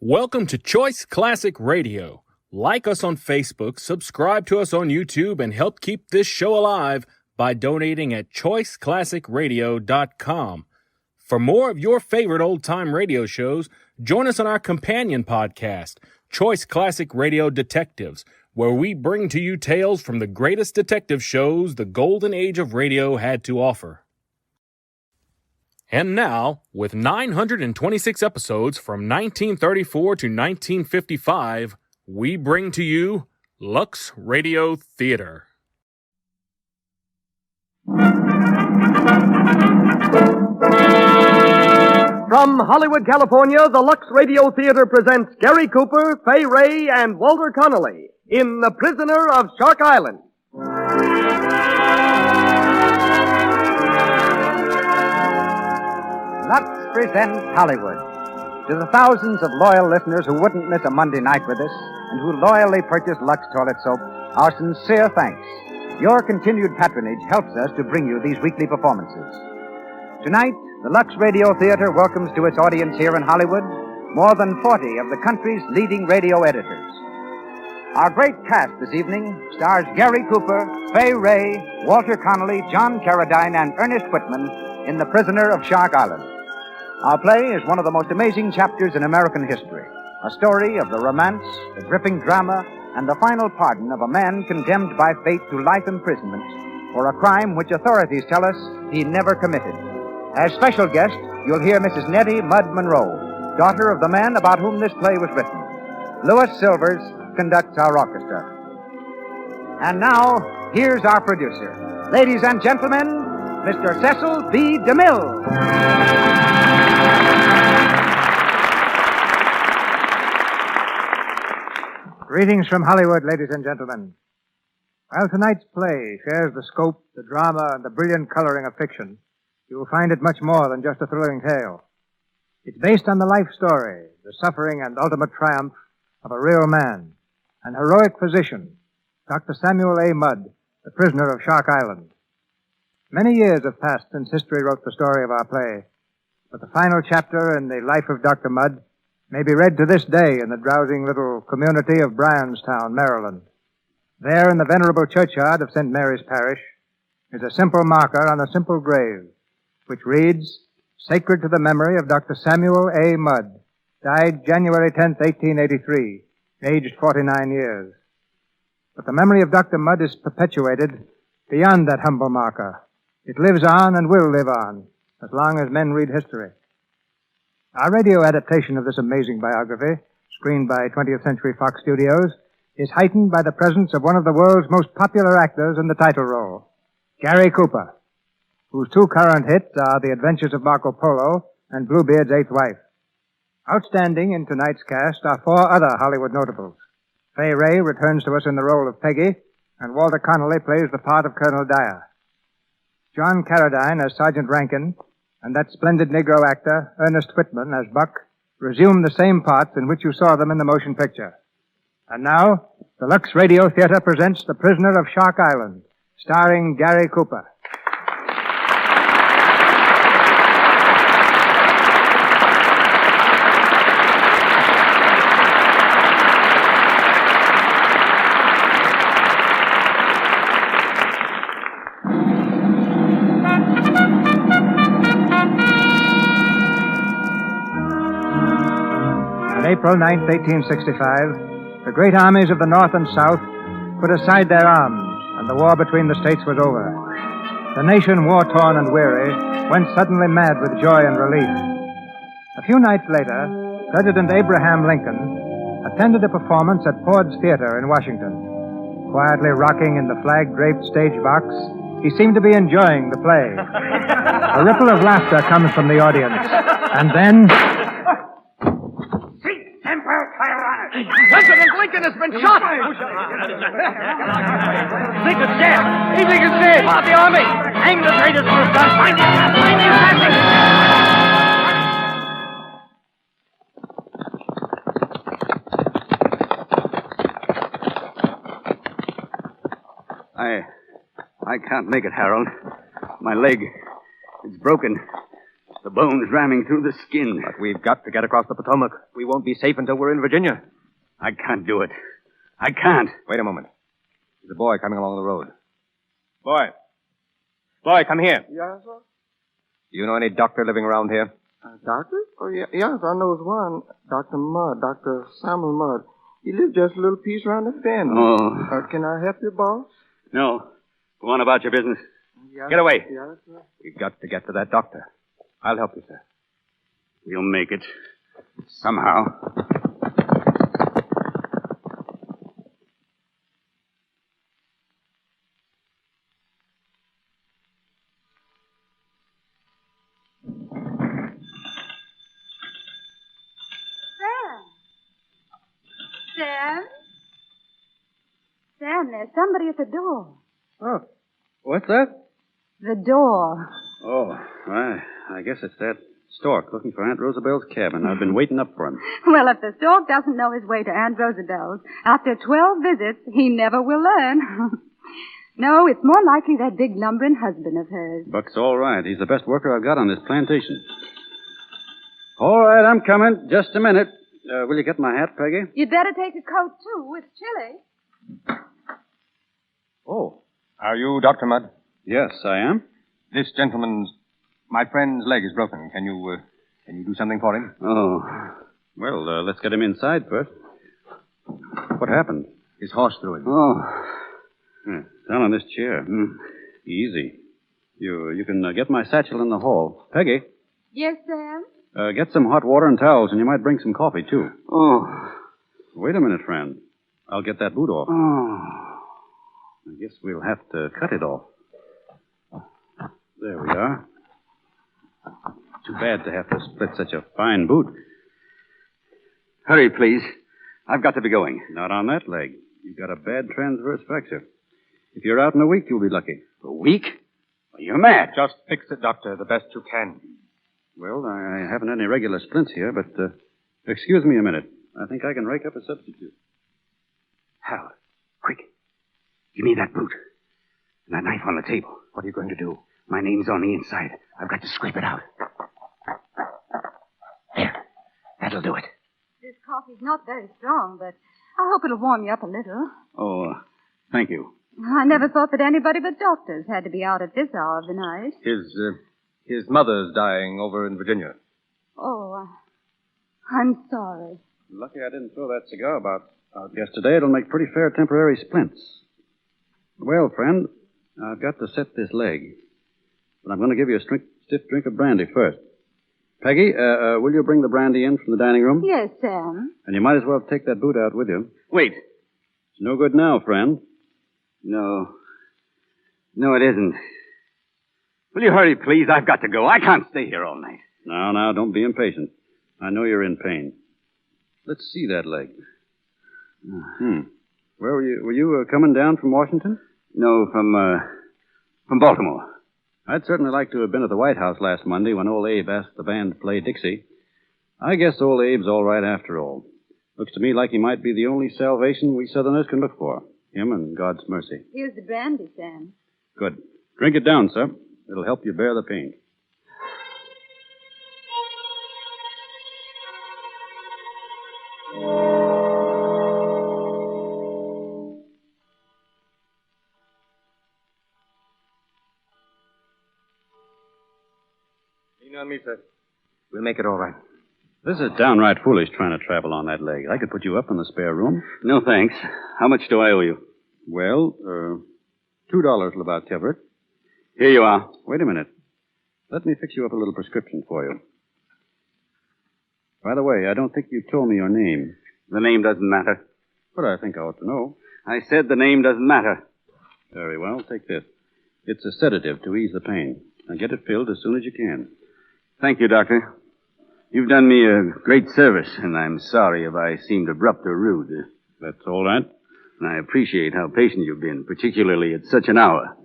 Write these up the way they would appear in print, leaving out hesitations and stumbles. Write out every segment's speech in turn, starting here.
Welcome to Choice Classic Radio. Like us on Facebook, subscribe to us on YouTube, and help keep this show alive by donating at choiceclassicradio.com. For more of your favorite old-time radio shows, join us on our companion podcast, Choice Classic Radio Detectives, where we bring to you tales from the greatest detective shows the golden age of radio had to offer. And now, with 926 episodes from 1934 to 1955, we bring to you Lux Radio Theater. From Hollywood, California, the Lux Radio Theater presents Gary Cooper, Fay Ray, and Walter Connolly in The Prisoner of Shark Island. Lux presents Hollywood. To the thousands of loyal listeners who wouldn't miss a Monday night with us and who loyally purchase Lux toilet soap, our sincere thanks. Your continued patronage helps us to bring you these weekly performances. Tonight, the Lux Radio Theater welcomes to its audience here in Hollywood more than 40 of the country's leading radio editors. Our great cast this evening stars Gary Cooper, Fay Ray, Walter Connolly, John Carradine, and Ernest Whitman in The Prisoner of Shark Island. Our play is one of the most amazing chapters in American history, a story of the romance, the gripping drama, and the final pardon of a man condemned by fate to life imprisonment for a crime which authorities tell us he never committed. As special guest, you'll hear Mrs. Nettie Mudd Monroe, daughter of the man about whom this play was written. Louis Silvers conducts our orchestra. And now, here's our producer. Ladies and gentlemen, Mr. Cecil B. DeMille. Greetings from Hollywood, ladies and gentlemen. While tonight's play shares the scope, the drama, and the brilliant coloring of fiction, you will find it much more than just a thrilling tale. It's based on the life story, the suffering and ultimate triumph of a real man, an heroic physician, Dr. Samuel A. Mudd, the prisoner of Shark Island. Many years have passed since history wrote the story of our play, but the final chapter in the life of Dr. Mudd may be read to this day in the drowsing little community of Bryanstown, Maryland. There, in the venerable churchyard of St. Mary's Parish, is a simple marker on a simple grave, which reads, "Sacred to the memory of Dr. Samuel A. Mudd, died January 10th, 1883, aged 49 years. But the memory of Dr. Mudd is perpetuated beyond that humble marker. It lives on and will live on as long as men read history. Our radio adaptation of this amazing biography, screened by 20th Century Fox Studios, is heightened by the presence of one of the world's most popular actors in the title role, Gary Cooper, whose two current hits are The Adventures of Marco Polo and Bluebeard's Eighth Wife. Outstanding in tonight's cast are four other Hollywood notables. Fay Ray returns to us in the role of Peggy, and Walter Connolly plays the part of Colonel Dyer. John Carradine as Sergeant Rankin, and that splendid Negro actor, Ernest Whitman, as Buck, resume the same parts in which you saw them in the motion picture. And now, the Lux Radio Theater presents The Prisoner of Shark Island, starring Gary Cooper. On April 9th, 1865, the great armies of the North and South put aside their arms, and the war between the states was over. The nation, war-torn and weary, went suddenly mad with joy and relief. A few nights later, President Abraham Lincoln attended a performance at Ford's Theater in Washington. Quietly rocking in the flag-draped stage box, he seemed to be enjoying the play. A ripple of laughter comes from the audience, and then... President Lincoln has been shot! Lincoln's dead! Lincoln's dead! Part the army! Hang the traitors who have done! Find the assassin! I can't make it, Harold. My leg is broken. The bones ramming through the skin. But we've got to get across the Potomac. We won't be safe until we're in Virginia. I can't do it. I can't. Wait a moment. There's a boy coming along the road. Boy. Boy, come here. Yes, sir. Do you know any doctor living around here? Doctor? Oh, yeah, yes, I knows one. Dr. Mudd, Dr. Samuel Mudd. He lives just a little piece around the bend. Oh. Can I help you, boss? No. Go on about your business. Yes, Get away. Yes, sir. We've got to get to that doctor. I'll help you, sir. We'll make it. Somehow. Sam, there's somebody at the door. Oh, what's that? The door. Oh, I guess it's that stork looking for Aunt Rosabelle's cabin. I've been waiting up for him. Well, if the stork doesn't know his way to Aunt Rosabelle's, after 12 visits, he never will learn. No, it's more likely that big lumbering husband of hers. Buck's all right. He's the best worker I've got on this plantation. All right, I'm coming. Just a minute. Will you get my hat, Peggy? You'd better take a coat, too. It's chilly. Oh. Are you Dr. Mudd? Yes, I am. This gentleman's... My friend's leg is broken. Can you do something for him? Oh. Well, let's get him inside first. What happened? His horse threw him. Oh. Down on this chair. Easy. You can get my satchel in the hall. Peggy, Yes, Sam? get some hot water and towels, and you might bring some coffee, too. Oh. Wait a minute, friend. I'll get that boot off. Oh. I guess we'll have to cut it off. There we are. Too bad to have to split such a fine boot. Hurry, please. I've got to be going. Not on that leg. You've got a bad transverse fracture. If you're out in a week, you'll be lucky. A week? Well, you're mad. Just fix it, Doctor, the best you can. Well, I haven't any regular splints here, but excuse me a minute. I think I can rake up a substitute. Hal, quick. Give me that boot. And that knife on the table. What are you going to do? My name's on the inside. I've got to scrape it out. There. That'll do it. This coffee's not very strong, but I hope it'll warm you up a little. Oh, thank you. I never thought that anybody but doctors had to be out at this hour of the night. His mother's dying over in Virginia. Oh, I'm sorry. Lucky I didn't throw that cigar out yesterday. It'll make pretty fair temporary splints. Well, friend, I've got to set this leg. But I'm going to give you a stiff drink of brandy first. Peggy, will you bring the brandy in from the dining room? Yes, Sam. And you might as well take that boot out with you. Wait. It's no good now, friend. No. No, it isn't. Will you hurry, please? I've got to go. I can't stay here all night. Now, don't be impatient. I know you're in pain. Let's see that leg. Where were you? Were you coming down from Washington? No, from Baltimore. I'd certainly like to have been at the White House last Monday when old Abe asked the band to play Dixie. I guess old Abe's all right after all. Looks to me like he might be the only salvation we Southerners can look for. Him and God's mercy. Here's the brandy, Sam. Good. Drink it down, sir. It'll help you bear the pain. Lean on me, sir. We'll make it all right. This is downright foolish trying to travel on that leg. I could put you up in the spare room. No, thanks. How much do I owe you? Well, $2 will about cover it. Here you are. Wait a minute. Let me fix you up a little prescription for you. By the way, I don't think you told me your name. The name doesn't matter. But I think I ought to know. I said the name doesn't matter. Very well. Take this. It's a sedative to ease the pain. Now get it filled as soon as you can. Thank you, Doctor. You've done me a great service, and I'm sorry if I seemed abrupt or rude. That's all right. And I appreciate how patient you've been, particularly at such an hour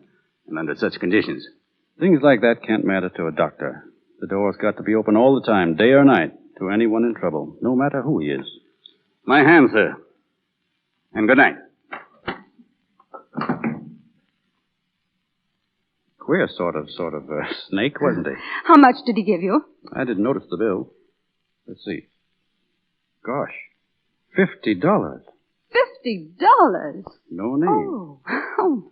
and under such conditions. Things like that can't matter to a doctor. The door's got to be open all the time, day or night, to anyone in trouble, no matter who he is. My hand, sir. And good night. Queer sort of snake, wasn't he? How much did he give you? I didn't notice the bill. Let's see. Gosh, $50. $50? No name. Oh.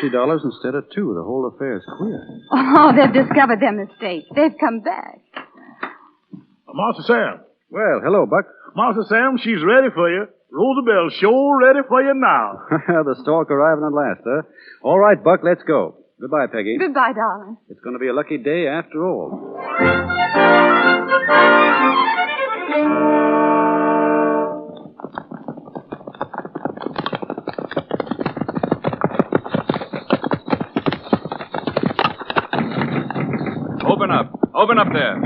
$50 instead of $2. The whole affair is queer. Oh, they've discovered their mistake. They've come back. Master Sam. Well, hello, Buck. Master Sam, she's ready for you. Roosevelt sure ready for you now. The stalk arriving at last, huh? All right, Buck, let's go. Goodbye, Peggy. Goodbye, darling. It's going to be a lucky day after all. Open up there.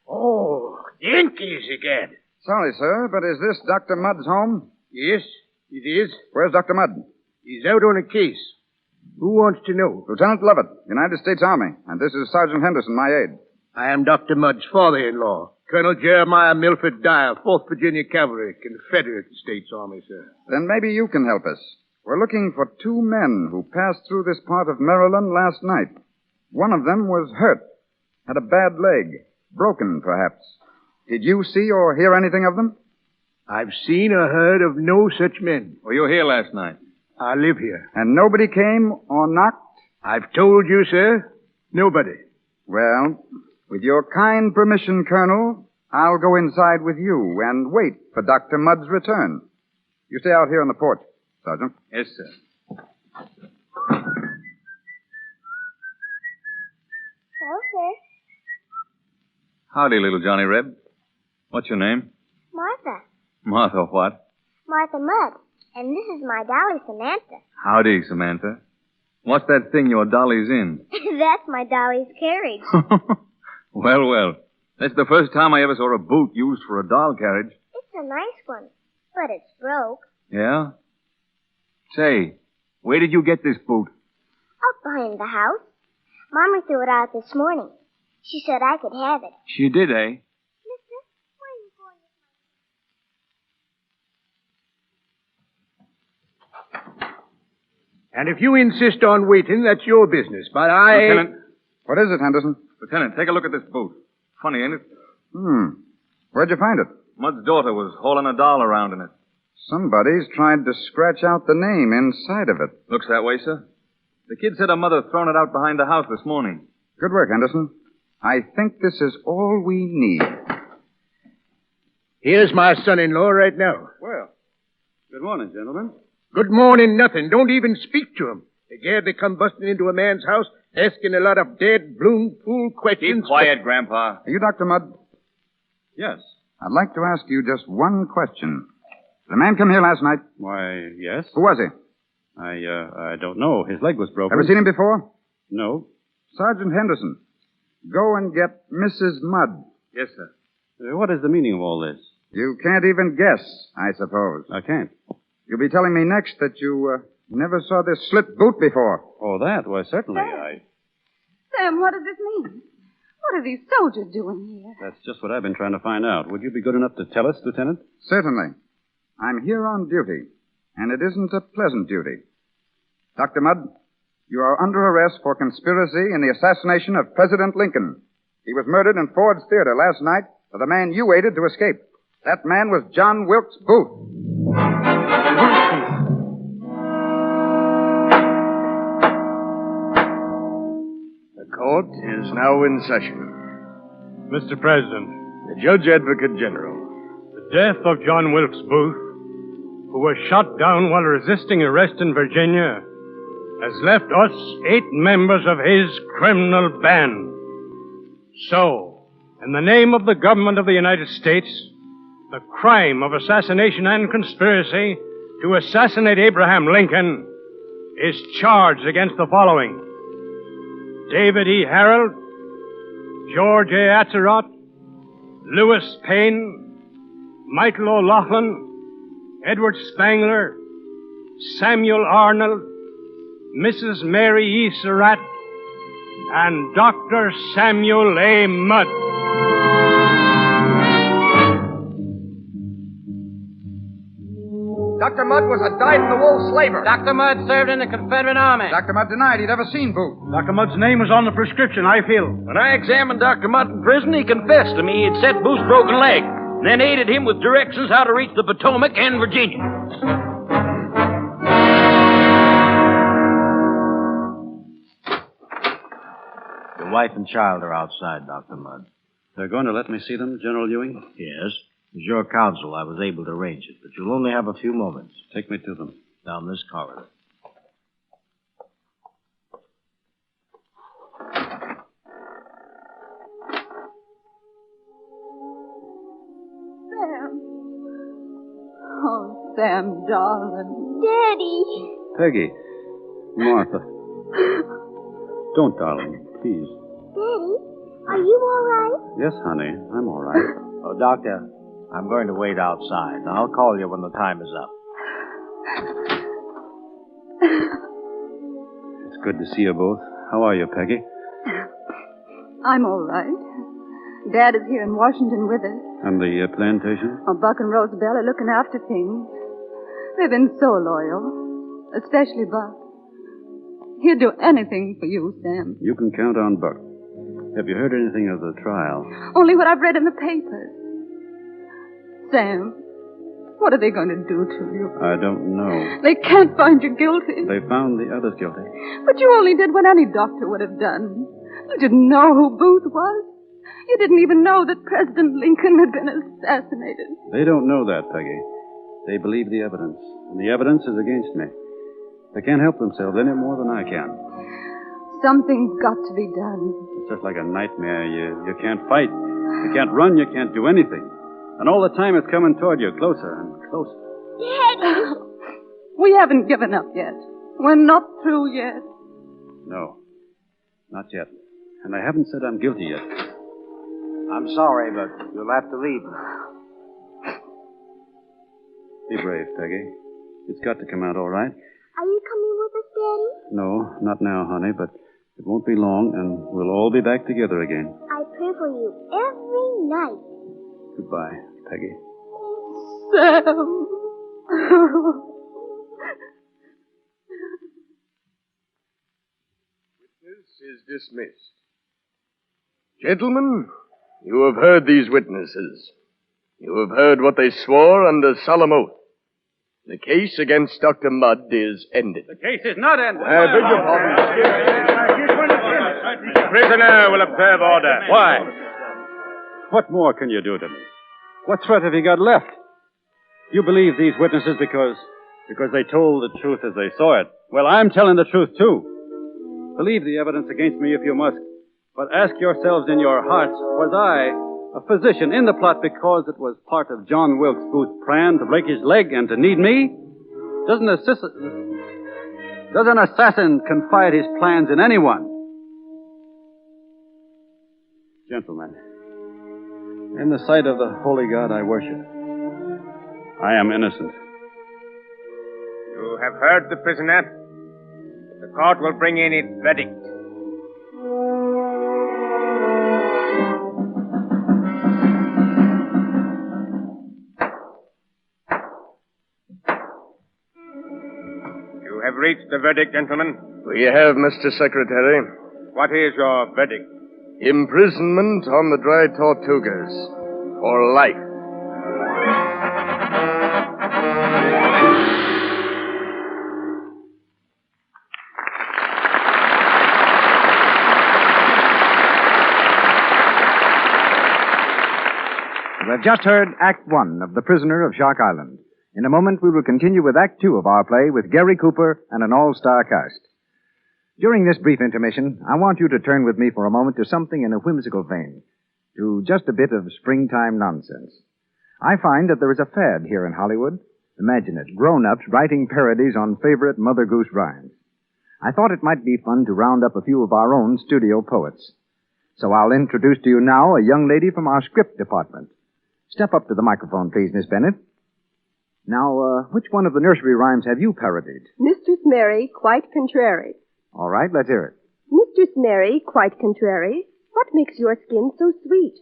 Oh, Yankees again. Sorry, sir, but is this Dr. Mudd's home? Yes, it is. Where's Dr. Mudd? He's out on a case. Who wants to know? Lieutenant Lovett, United States Army, and this is Sergeant Henderson, my aide. I am Dr. Mudd's father-in-law, Colonel Jeremiah Milford Dyer, 4th Virginia Cavalry, Confederate States Army, sir. Then maybe you can help us. We're looking for 2 men who passed through this part of Maryland last night. One of them was hurt, had a bad leg, broken, perhaps. Did you see or hear anything of them? I've seen or heard of no such men. Were you here last night? I live here. And nobody came or knocked? I've told you, sir, nobody. Well, with your kind permission, Colonel, I'll go inside with you and wait for Dr. Mudd's return. You stay out here on the porch, Sergeant. Yes, sir. Hello, sir. Howdy, little Johnny Reb. What's your name? Martha. Martha what? Martha Mudd. And this is my dolly, Samantha. Howdy, Samantha. What's that thing your dolly's in? That's my dolly's carriage. Well. That's the first time I ever saw a boot used for a doll carriage. It's a nice one, but it's broke. Yeah? Say, where did you get this boot? Up behind the house. Mommy threw it out this morning. She said I could have it. She did, eh? Mister, where are you going? And if you insist on waiting, that's your business. But I... Lieutenant. What is it, Henderson? Lieutenant, take a look at this boot. Funny, ain't it? Where'd you find it? Mudd's daughter was hauling a doll around in it. Somebody's tried to scratch out the name inside of it. Looks that way, sir. The kid said her mother thrown it out behind the house this morning. Good work, Henderson. I think this is all we need. Here's my son-in-law right now. Well, good morning, gentlemen. Good morning, nothing. Don't even speak to him. Again, they come busting into a man's house, asking a lot of dead, bloomed, fool questions. Keep quiet, Grandpa. Are you Dr. Mudd? Yes. I'd like to ask you just one question. Did a man come here last night? Why, yes. Who was he? I don't know. His leg was broken. Ever seen him before? No. Sergeant Henderson, go and get Mrs. Mudd. Yes, sir. What is the meaning of all this? You can't even guess, I suppose. I can't. You'll be telling me next that you never saw this slip boot before. Oh, that? Why, certainly. Sam, what does this mean? What are these soldiers doing here? That's just what I've been trying to find out. Would you be good enough to tell us, Lieutenant? Certainly. I'm here on duty, and it isn't a pleasant duty. Dr. Mudd, you are under arrest for conspiracy in the assassination of President Lincoln. He was murdered in Ford's Theater last night by the man you aided to escape. That man was John Wilkes Booth. The court is now in session. Mr. President, The Judge Advocate General. the death of John Wilkes Booth, who was shot down while resisting arrest in Virginia, has left us 8 members of his criminal band. So, in the name of the government of the United States, the crime of assassination and conspiracy to assassinate Abraham Lincoln is charged against the following: David E. Harold, George A. Atzerodt, Lewis Payne, Michael O'Loughlin, Edward Spangler, Samuel Arnold, Mrs. Mary E. Surratt, and Dr. Samuel A. Mudd. Dr. Mudd was a dyed-in-the-wool slaver. Dr. Mudd served in the Confederate Army. Dr. Mudd denied he'd ever seen Booth. Dr. Mudd's name was on the prescription, I feel. When I examined Dr. Mudd in prison, he confessed to me he'd set Booth's broken leg, and then aided him with directions how to reach the Potomac and Virginia. Your wife and child are outside, Dr. Mudd. They're going to let me see them, General Ewing? Yes. As your counsel, I was able to arrange it, but you'll only have a few moments. Take me to them. Down this corridor. Sam. Oh, Sam, darling. Daddy. Peggy. Martha. Don't, darling. Please. Daddy, are you all right? Yes, honey. I'm all right. Oh, Doctor, I'm going to wait outside. I'll call you when the time is up. It's good to see you both. How are you, Peggy? I'm all right. Dad is here in Washington with us. And the plantation? Oh, Buck and Rosabelle are looking after things. They've been so loyal. Especially Buck. He'd do anything for you, Sam. You can count on Buck. Have you heard anything of the trial? Only what I've read in the papers. Sam, what are they going to do to you? I don't know. They can't find you guilty. They found the others guilty. But you only did what any doctor would have done. You didn't know who Booth was. You didn't even know that President Lincoln had been assassinated. They don't know that, Peggy. They believe the evidence. And the evidence is against me. They can't help themselves any more than I can. Something's got to be done. It's just like a nightmare. You can't fight. You can't run. You can't do anything. And all the time it's coming toward you, closer and closer. Daddy! We haven't given up yet. We're not through yet. No, not yet. And I haven't said I'm guilty yet. I'm sorry, but you'll have to leave me. Be brave, Peggy. It's got to come out all right. Are you coming with us, Daddy? No, not now, honey, but it won't be long, and we'll all be back together again. I pray for you every night. Goodbye, Peggy. Sam. Witness is dismissed. Gentlemen, you have heard these witnesses. You have heard what they swore under solemn oath. The case against Dr. Mudd is ended. The case is not ended. I beg your pardon. Prisoner will observe order. Why? What more can you do to me? What threat have you got left? You believe these witnesses because they told the truth as they saw it. Well, I'm telling the truth, too. Believe the evidence against me if you must. But ask yourselves in your hearts, was I a physician in the plot because it was part of John Wilkes Booth's plan to break his leg and to need me? Does an assassin confide his plans in anyone? Gentlemen, in the sight of the holy God I worship, I am innocent. You have heard the prisoner. The court will bring in its verdict. You have reached the verdict, gentlemen. We have, Mr. Secretary. What is your verdict? Imprisonment on the Dry Tortugas for life. We've just heard Act One of The Prisoner of Shark Island. In a moment, we will continue with Act Two of our play with Gary Cooper and an all-star cast. During this brief intermission, I want you to turn with me for a moment to something in a whimsical vein, to just a bit of springtime nonsense. I find that there is a fad here in Hollywood. Imagine it, grown-ups writing parodies on favorite Mother Goose rhymes. I thought it might be fun to round up a few of our own studio poets. So I'll introduce to you now a young lady from our script department. Step up to the microphone, please, Miss Bennett. Now, which one of the nursery rhymes have you parodied? Mistress Mary, quite contrary. All right, let's hear it. Mistress Mary, quite contrary. What makes your skin so sweet?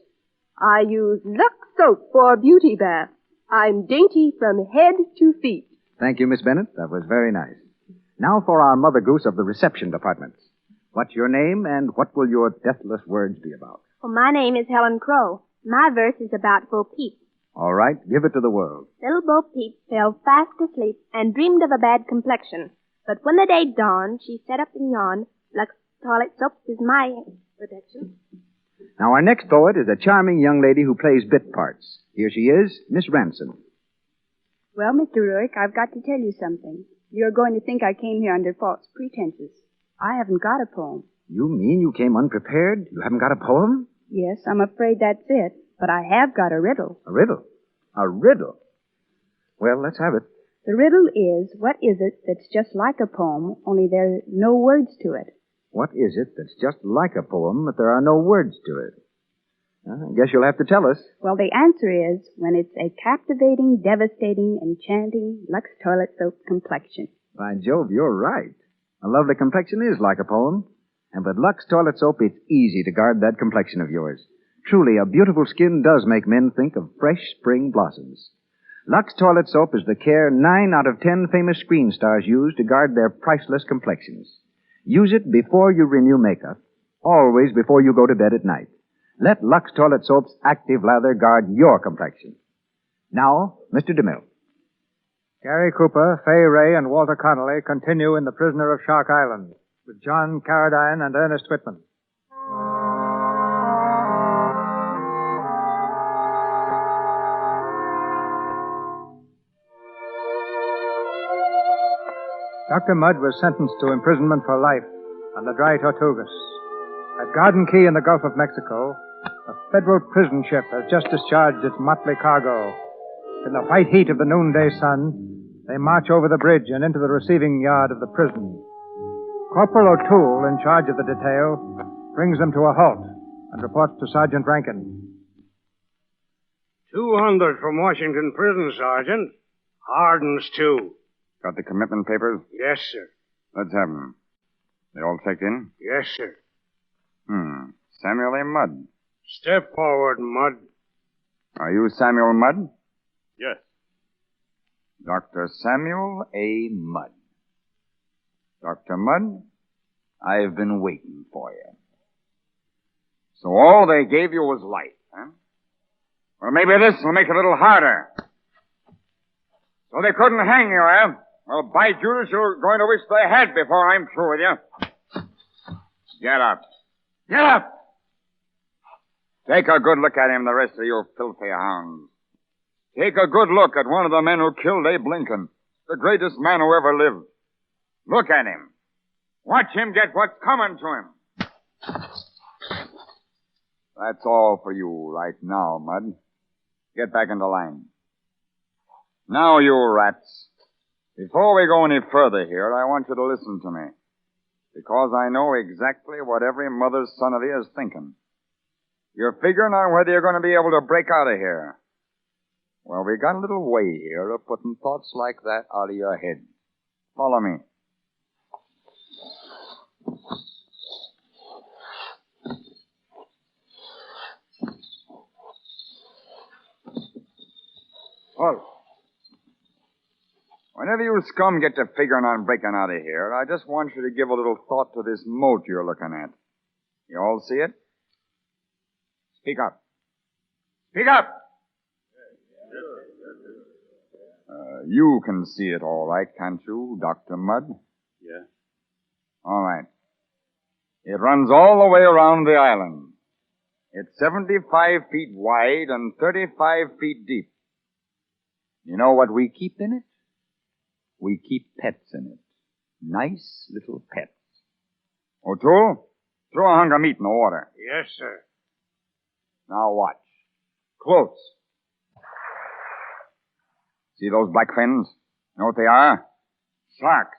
I use Lux soap for beauty bath. I'm dainty from head to feet. Thank you, Miss Bennett. That was very nice. Now for our Mother Goose of the reception department. What's your name, and what will your deathless words be about? Well, my name is Helen Crow. My verse is about Bo Peep. All right, give it to the world. Little Bo Peep fell fast asleep and dreamed of a bad complexion. But when the day dawned, she sat up and yawned. Lux toilet soap is my protection. Now, our next poet is a charming young lady who plays bit parts. Here she is, Miss Ransom. Well, Mr. Ruick, I've got to tell you something. You're going to think I came here under false pretenses. I haven't got a poem. You mean you came unprepared? You haven't got a poem? Yes, I'm afraid that's it. But I have got a riddle. A riddle? A riddle? Well, let's have it. The riddle is, what is it that's just like a poem, only there are no words to it? What is it that's just like a poem, but there are no words to it? I guess you'll have to tell us. Well, the answer is when it's a captivating, devastating, enchanting Lux toilet soap complexion. By Jove, you're right. A lovely complexion is like a poem. And with Lux toilet soap, it's easy to guard that complexion of yours. Truly, a beautiful skin does make men think of fresh spring blossoms. Lux toilet soap is the care 9 out of 10 famous screen stars use to guard their priceless complexions. Use it before you renew makeup, always before you go to bed at night. Let Lux toilet soap's active lather guard your complexion. Now, Mr. DeMille. Gary Cooper, Fay Ray, and Walter Connolly continue in The Prisoner of Shark Island with John Carradine and Ernest Whitman. Dr. Mudd was sentenced to imprisonment for life on the Dry Tortugas. At Garden Key in the Gulf of Mexico, a federal prison ship has just discharged its motley cargo. In the white heat of the noonday sun, they march over the bridge and into the receiving yard of the prison. Corporal O'Toole, in charge of the detail, brings them to a halt and reports to Sergeant Rankin. 200 from Washington Prison, Sergeant. Hardens, too. Got the commitment papers? Yes, sir. Let's have them. They all checked in? Yes, sir. Samuel A. Mudd. Step forward, Mudd. Are you Samuel Mudd? Yes. Dr. Samuel A. Mudd. Dr. Mudd, I've been waiting for you. So all they gave you was life, huh? Or maybe this will make it a little harder. So they couldn't hang you, eh? Well, by Judas, you're going to wish they had before I'm through with you. Get up. Get up! Take a good look at him, the rest of you filthy hounds. Take a good look at one of the men who killed Abe Lincoln, the greatest man who ever lived. Look at him. Watch him get what's coming to him. That's all for you right now, Mudd. Get back into line. Now, you rats, before we go any further here, I want you to listen to me. Because I know exactly what every mother's son of you is thinking. You're figuring on whether you're going to be able to break out of here. Well, we got a little way here of putting thoughts like that out of your head. Follow me. Well, whenever you scum get to figuring on breaking out of here, I just want you to give a little thought to this moat you're looking at. You all see it? Speak up. Speak up! You can see it all right, can't you, Dr. Mudd? Yeah. All right. It runs all the way around the island. It's 75 feet wide and 35 feet deep. You know what we keep in it? We keep pets in it. Nice little pets. O'Toole, throw a hunk of meat in the water. Yes, sir. Now watch. Close. See those black fins? You know what they are? Sharks.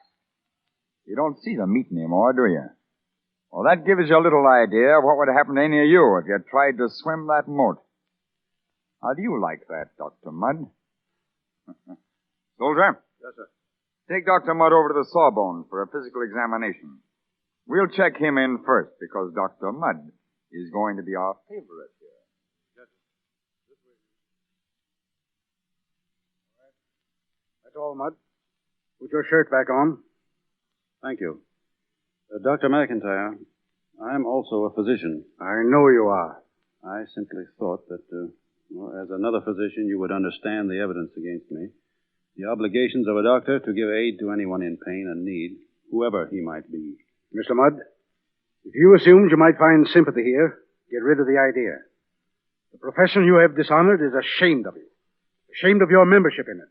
You don't see the meat anymore, do you? Well, that gives you a little idea of what would happen to any of you if you tried to swim that moat. How do you like that, Dr. Mudd? Soldier? Yes, sir. Take Dr. Mudd over to the Sawbones for a physical examination. We'll check him in first because Dr. Mudd is going to be our favorite here. Yes, sir. This way. All right. That's all, Mudd. Put your shirt back on. Thank you. Dr. McIntyre, I'm also a physician. I know you are. I simply thought that, as another physician, you would understand the evidence against me. The obligations of a doctor to give aid to anyone in pain and need, whoever he might be. Mr. Mudd, if you assumed you might find sympathy here, get rid of the idea. The profession you have dishonored is ashamed of you. Ashamed of your membership in it.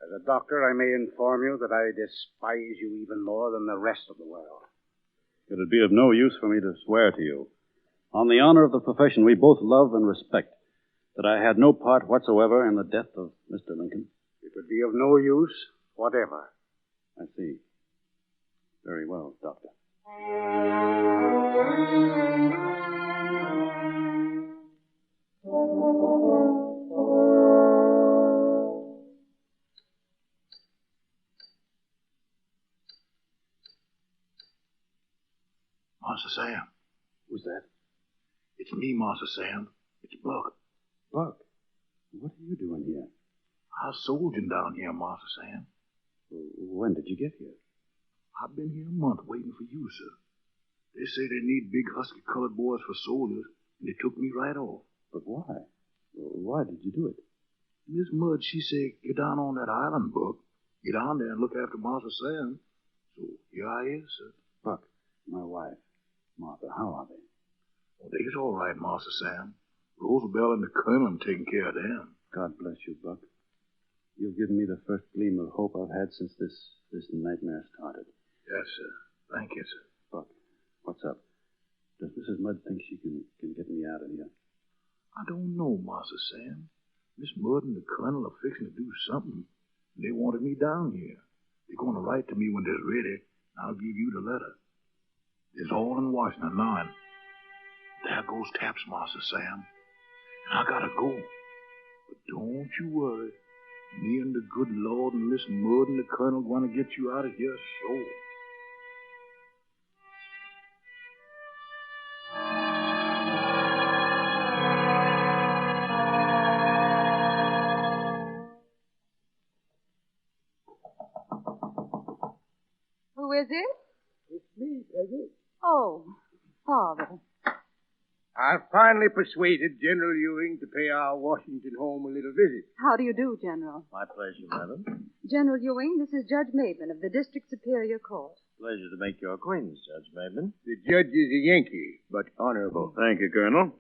As a doctor, I may inform you that I despise you even more than the rest of the world. It would be of no use for me to swear to you, on the honor of the profession we both love and respect, that I had no part whatsoever in the death of Mr. Lincoln. It would be of no use whatever. I see. Very well, Doctor. Master Sam. Who's that? It's me, Master Sam. It's Buck. Buck, what are you doing here? I was soldiering down here, Master Sam. When did you get here? I've been here a month waiting for you, sir. They say they need big, husky colored boys for soldiers, and they took me right off. But why? Why did you do it? Miss Mudd, she said, get down on that island, Buck. Get down there and look after Master Sam. So here I is, sir. Buck, my wife, Martha, how are they? Well, they's all right, Master Sam. Roosevelt and the Colonel are taking care of them. God bless you, Buck. You've given me the first gleam of hope I've had since this nightmare started. Yes, sir. Thank you, sir. Buck, what's up? Does Mrs. Mudd think she can get me out of here? I don't know, Master Sam. Miss Mudd and the Colonel are fixing to do something. They wanted me down here. They're going to write to me when they're ready, and I'll give you the letter. It's all in Washington now, and there goes Taps, Master Sam. And I gotta go. But don't you worry. Me and the good Lord and Miss Mudd and the Colonel going to get you out of here, sure. Who is it? It's me, Peggy. Oh, Father. I've finally persuaded General Ewing to pay our Washington home a little visit. How do you do, General? My pleasure, madam. General Ewing, this is Judge Maben of the District Superior Court. Pleasure to make your acquaintance, Judge Maben. The judge is a Yankee, but honorable. Thank you, Colonel.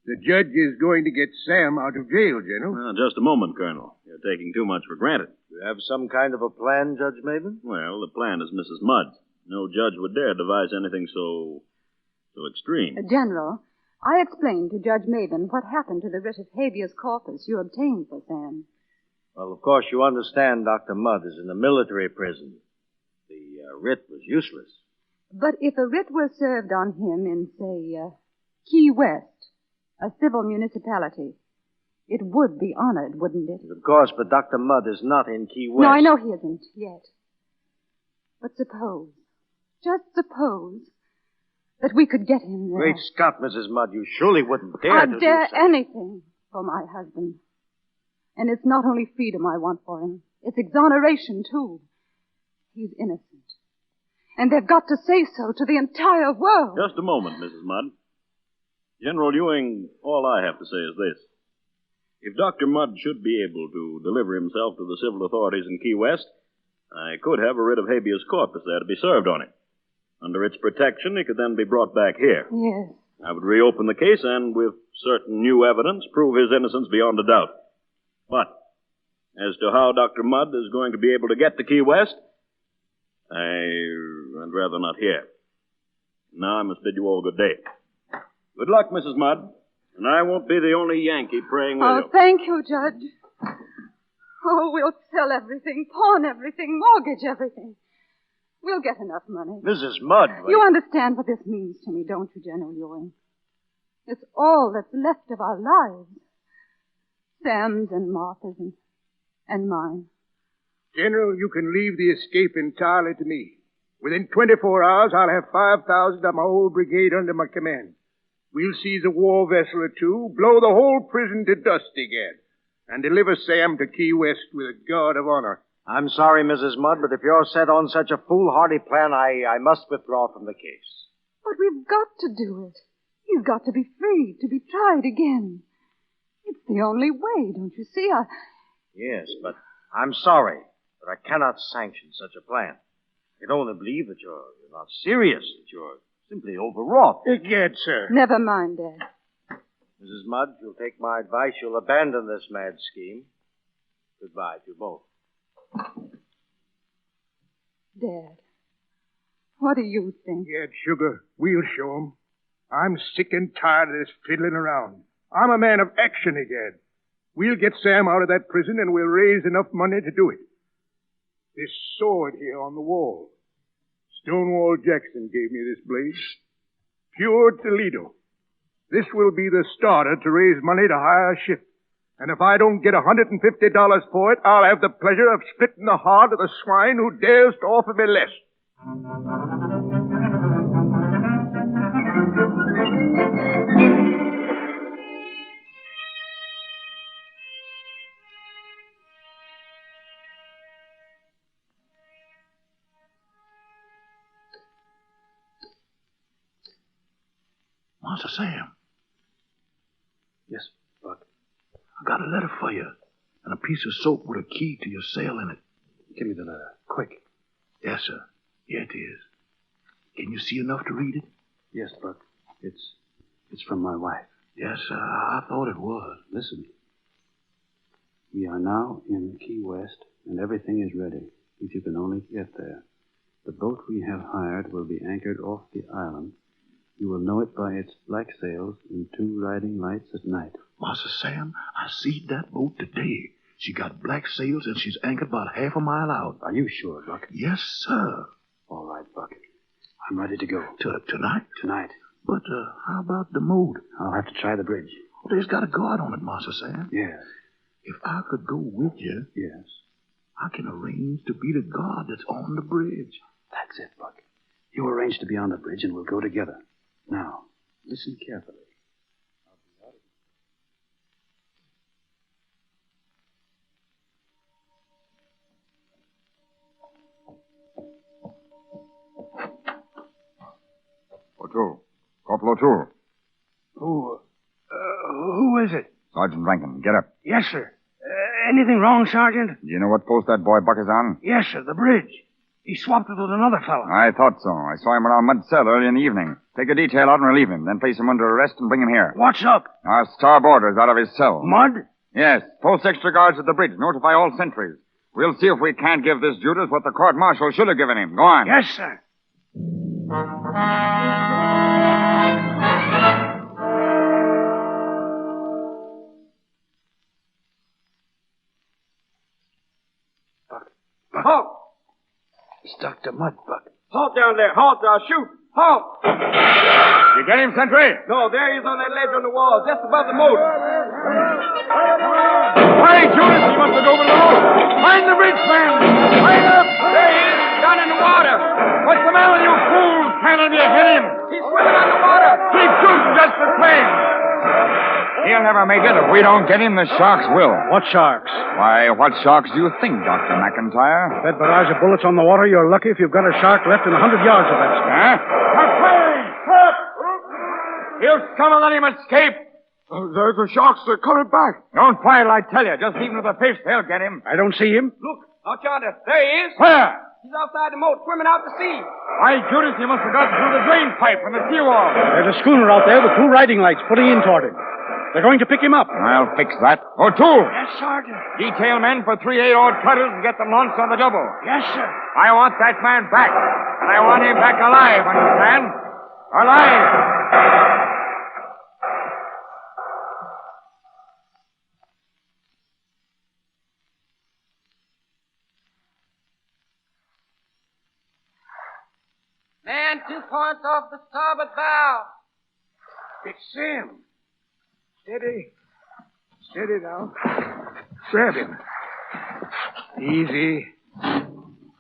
The judge is going to get Sam out of jail, General. Just a moment, Colonel. You're taking too much for granted. You have some kind of a plan, Judge Maben? Well, the plan is Mrs. Mudd's. No judge would dare devise anything so extreme. General, I explained to Judge Maben what happened to the writ of habeas corpus you obtained for Sam. Well, of course, you understand Dr. Mudd is in a military prison. The writ was useless. But if a writ were served on him in, say, Key West, a civil municipality, it would be honored, wouldn't it? Of course, but Dr. Mudd is not in Key West. No, I know he isn't yet. But suppose, just suppose, that we could get him there. Great Scott, Mrs. Mudd, you surely wouldn't dare I'd to dare do so. anything for my husband. And it's not only freedom I want for him. It's exoneration, too. He's innocent. And they've got to say so to the entire world. Just a moment, Mrs. Mudd. General Ewing, all I have to say is this. If Dr. Mudd should be able to deliver himself to the civil authorities in Key West, I could have a writ of habeas corpus there to be served on him. Under its protection, he could then be brought back here. Yes. I would reopen the case and, with certain new evidence, prove his innocence beyond a doubt. But, as to how Dr. Mudd is going to be able to get to Key West, I'd rather not hear. Now I must bid you all good day. Good luck, Mrs. Mudd. And I won't be the only Yankee praying with you. Oh, thank you, Judge. Oh, we'll sell everything, pawn everything, mortgage everything. We'll get enough money. Mrs. Mudd. You understand what this means to me, don't you, General Ewing? It's all that's left of our lives. Sam's and Martha's and mine. General, you can leave the escape entirely to me. Within 24 hours, I'll have 5,000 of my old brigade under my command. We'll seize a war vessel or two, blow the whole prison to dust again, and deliver Sam to Key West with a guard of honor. I'm sorry, Mrs. Mudd, but if you're set on such a foolhardy plan, I must withdraw from the case. But we've got to do it. He's got to be free, to be tried again. It's the only way, don't you see? Yes, but I'm sorry, but I cannot sanction such a plan. I can only believe that you're not serious, that you're simply overwrought. Egad, sir. Never mind, Dad. Mrs. Mudd, if you'll take my advice, you'll abandon this mad scheme. Goodbye to you both. Dad, what do you think? Egad, sugar, we'll show 'em. I'm sick and tired of this fiddling around. I'm a man of action, Egad. We'll get Sam out of that prison, and we'll raise enough money to do it. This sword here on the wall. Stonewall Jackson gave me this blade. Pure Toledo. This will be the starter to raise money to hire a ship. And if I don't get $150 for it, I'll have the pleasure of splitting the heart of the swine who dares to offer me less. Master Sam. Yes, Buck. I got a letter for you, and a piece of soap with a key to your cell in it. Give me the letter. Quick. Yes, sir. Here it is. Can you see enough to read it? Yes, Buck. It's from my wife. Yes, sir. I thought it was. Listen. We are now in Key West, and everything is ready, if you can only get there. The boat we have hired will be anchored off the island. You will know it by its black sails and 2 riding lights at night. Master Sam, I seen that boat today. She got black sails and she's anchored about half a mile out. Are you sure, Buck? Yes, sir. All right, Buck. I'm ready to go. Tonight? Tonight. But how about the moat? I'll have to try the bridge. Well, there's got a guard on it, Master Sam. Yes. If I could go with you, Yes. I can arrange to be the guard that's on the bridge. That's it, Buck. You arrange to be on the bridge and we'll go together. Now, listen carefully. O'Toole. Corporal O'Toole. Who is it? Sergeant Rankin, get up. Yes, sir. Anything wrong, Sergeant? Do you know what post that boy Buck is on? Yes, sir, the bridge. He swapped it with another fellow. I thought so. I saw him around Mud's cell early in the evening. Take a detail out and relieve him, then place him under arrest and bring him here. What's up? Our starboarder's out of his cell. Mud? Yes. Post extra guards at the bridge. Notify all sentries. We'll see if we can't give this Judas what the court-martial should have given him. Go on. Yes, sir. Halt! It's Dr. Mudd, Buck. Halt down there. Halt, I'll shoot. Halt! You get him, sentry? No, there he is on that ledge on the wall, just above the moat. Hurry, Judas! He must have dove below. Find the bridge, man! Find up! There he is, down in the water. What's the matter, you fools? Can't you hit him? He's swimming underwater. Keep shooting just the same. He'll never make it. If we don't get him, the sharks will. What sharks? Why, what sharks do you think, Dr. McIntyre? That barrage of bullets on the water, you're lucky if you've got a shark left in 100 yards of that stuff. Huh? Stop! He'll scum and let him escape. The sharks are coming back. Don't fight, I tell you. Just leave him to the fish. They'll get him. I don't see him. Look, out yonder. There he is. Where? He's outside the moat, swimming out to sea. Why, Judas, he must have gotten through the drain pipe from the seawall. There's a schooner out there with 2 riding lights putting in toward him. They're going to pick him up. I'll fix that. O'Toole! Yes, Sergeant. Detail men for 3 8-odd cutters and get them launched on the double. Yes, sir. I want that man back. And I want him back alive, understand? Alive! Man, 2 points off the starboard bow. It's Sam. Steady. Steady now. Grab him. Easy.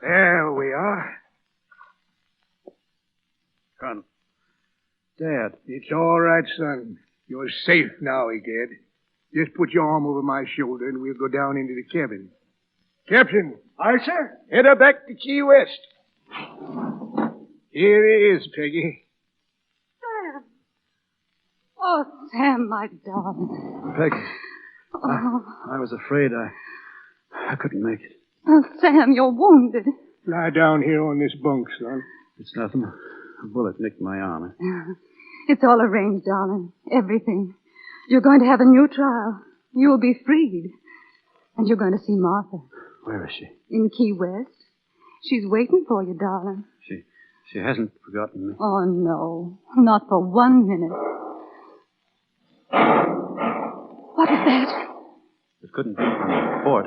There we are. Colonel. Dad. It's all right, son. You're safe now, Egad. Just put your arm over my shoulder and we'll go down into the cabin. Captain. Aye, sir. Head her back to Key West. Here he is, Peggy. Sam. Oh, Sam, my darling. Peg, Oh, I was afraid I couldn't make it. oh, Sam, you're wounded. Lie down here on this bunk, son. It's nothing. A bullet nicked my arm. It's all arranged, darling. Everything. You're going to have a new trial. You will be freed. And you're going to see Martha. Where is she? In Key West. She's waiting for you, darling. She hasn't forgotten me. Oh, no. Not for 1 minute. What is that? It couldn't be from the fort.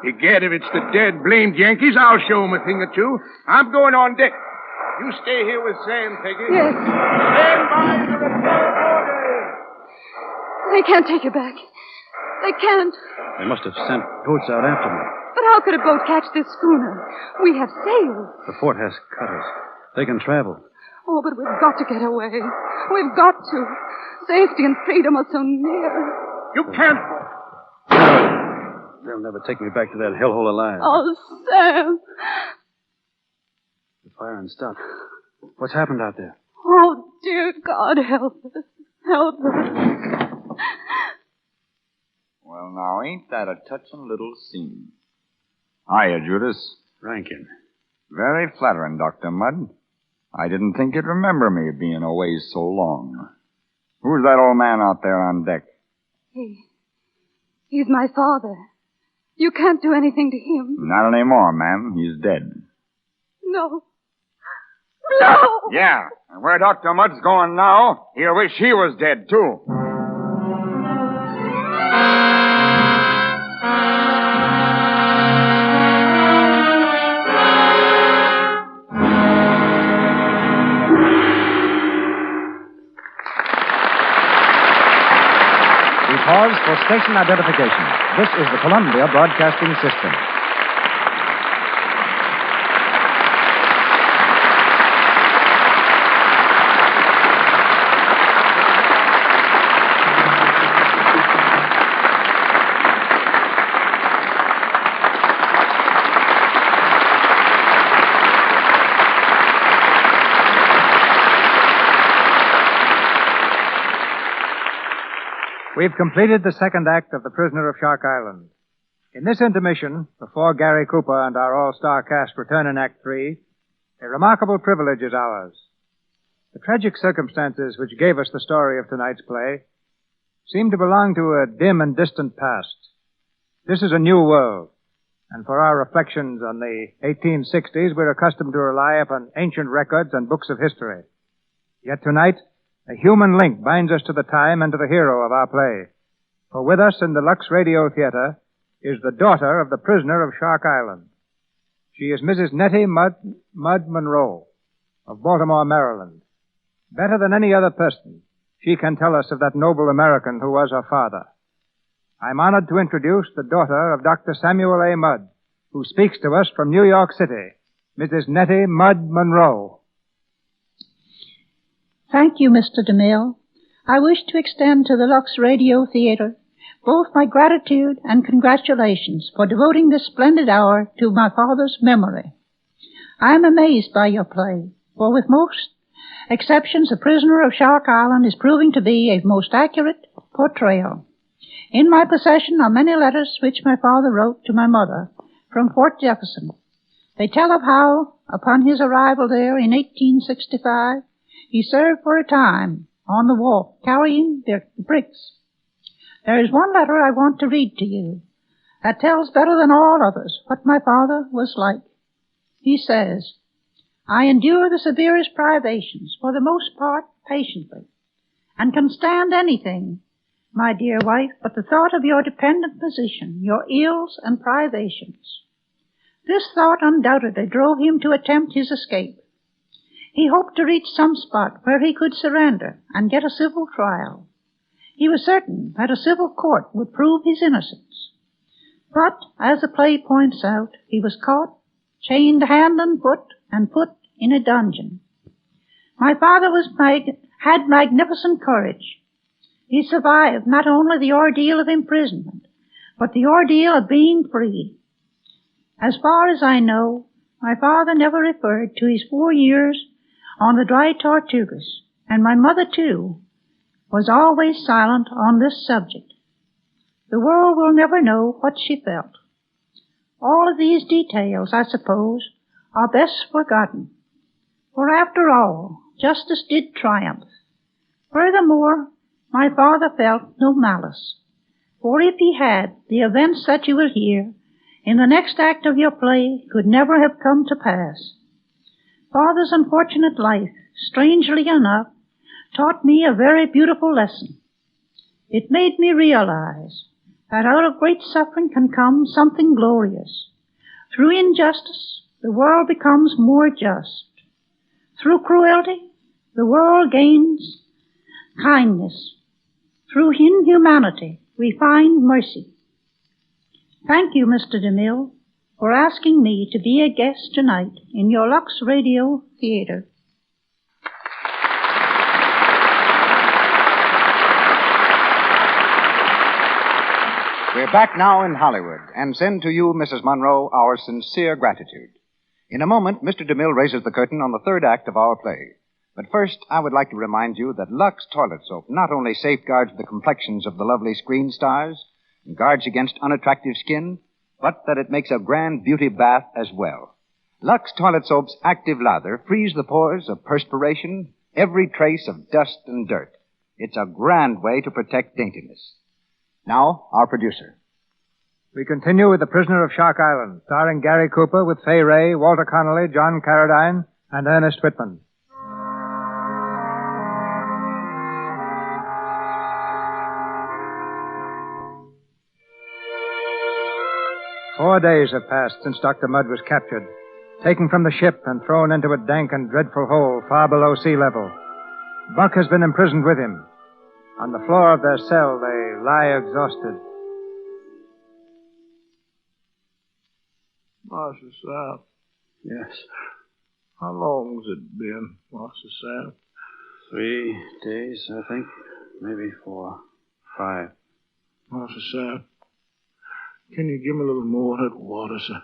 Egad, if it's the dead blamed Yankees, I'll show 'em a thing or two. I'm going on deck. You stay here with Sam, Peggy. Yes. Stand by the return order. They can't take you back. They can't. They must have sent boats out after me. But how could a boat catch this schooner? We have sails. The fort has cutters. They can travel. Oh, but we've got to get away. We've got to. Safety and freedom are so near. You can't. They'll never take me back to that hellhole alive. Oh, Sam. The firing stopped. What's happened out there? Oh, dear God, help us. Help us. Well, now, ain't that a touching little scene? Hiya, Judas. Rankin. Very flattering, Dr. Mudd. I didn't think you'd remember me being away so long. Who's that old man out there on deck? He's my father. You can't do anything to him. Not anymore, ma'am. He's dead. No. No! Yeah, and where Dr. Mudd's going now, he'll wish he was dead, too. Pause for station identification. This is the Columbia Broadcasting System. We've completed the second act of The Prisoner of Shark Island. In this intermission, before Gary Cooper and our all-star cast return in Act 3, a remarkable privilege is ours. The tragic circumstances which gave us the story of tonight's play seem to belong to a dim and distant past. This is a new world, and for our reflections on the 1860s, we're accustomed to rely upon ancient records and books of history. Yet tonight, a human link binds us to the time and to the hero of our play. For with us in the Lux Radio Theater is the daughter of the prisoner of Shark Island. She is Mrs. Nettie Mudd Monroe of Baltimore, Maryland. Better than any other person, she can tell us of that noble American who was her father. I'm honored to introduce the daughter of Dr. Samuel A. Mudd, who speaks to us from New York City, Mrs. Nettie Mudd Monroe. Thank you, Mr. DeMille. I wish to extend to the Lux Radio Theater both my gratitude and congratulations for devoting this splendid hour to my father's memory. I am amazed by your play, for with most exceptions, The Prisoner of Shark Island is proving to be a most accurate portrayal. In my possession are many letters which my father wrote to my mother from Fort Jefferson. They tell of how, upon his arrival there in 1865, he served for a time on the wharf, carrying the bricks. There is one letter I want to read to you that tells better than all others what my father was like. He says, I endure the severest privations, for the most part patiently, and can stand anything, my dear wife, but the thought of your dependent position, your ills and privations. This thought undoubtedly drove him to attempt his escape. He hoped to reach some spot where he could surrender and get a civil trial. He was certain that a civil court would prove his innocence. But, as the play points out, he was caught, chained hand and put in a dungeon. My father had magnificent courage. He survived not only the ordeal of imprisonment, but the ordeal of being free. As far as I know, my father never referred to his 4 years on the dry Tortugas, and my mother, too, was always silent on this subject. The world will never know what she felt. All of these details, I suppose, are best forgotten. For after all, justice did triumph. Furthermore, my father felt no malice. For if he had, the events that you will hear in the next act of your play could never have come to pass. Father's unfortunate life, strangely enough, taught me a very beautiful lesson. It made me realize that out of great suffering can come something glorious. Through injustice, the world becomes more just. Through cruelty, the world gains kindness. Through inhumanity, we find mercy. Thank you, Mr. DeMille, for asking me to be a guest tonight in your Lux Radio Theater. We're back now in Hollywood and send to you, Mrs. Monroe, our sincere gratitude. In a moment, Mr. DeMille raises the curtain on the third act of our play. But first, I would like to remind you that Lux Toilet Soap not only safeguards the complexions of the lovely screen stars and guards against unattractive skin, but that it makes a grand beauty bath as well. Lux Toilet Soap's active lather frees the pores of perspiration, every trace of dust and dirt. It's a grand way to protect daintiness. Now, our producer. We continue with The Prisoner of Shark Island, starring Gary Cooper with Fay Ray, Walter Connolly, John Carradine, and Ernest Whitman. "4 days have passed since Dr. Mudd was captured, taken from the ship and thrown into a dank and dreadful hole far below sea level. Buck has been imprisoned with him. On the floor of their cell, they lie exhausted. Master Sam. Yes. How long's it been, Master Sam? 3 days, I think. Maybe 4, 5. Master Sam, can you give me a little more of that water, sir?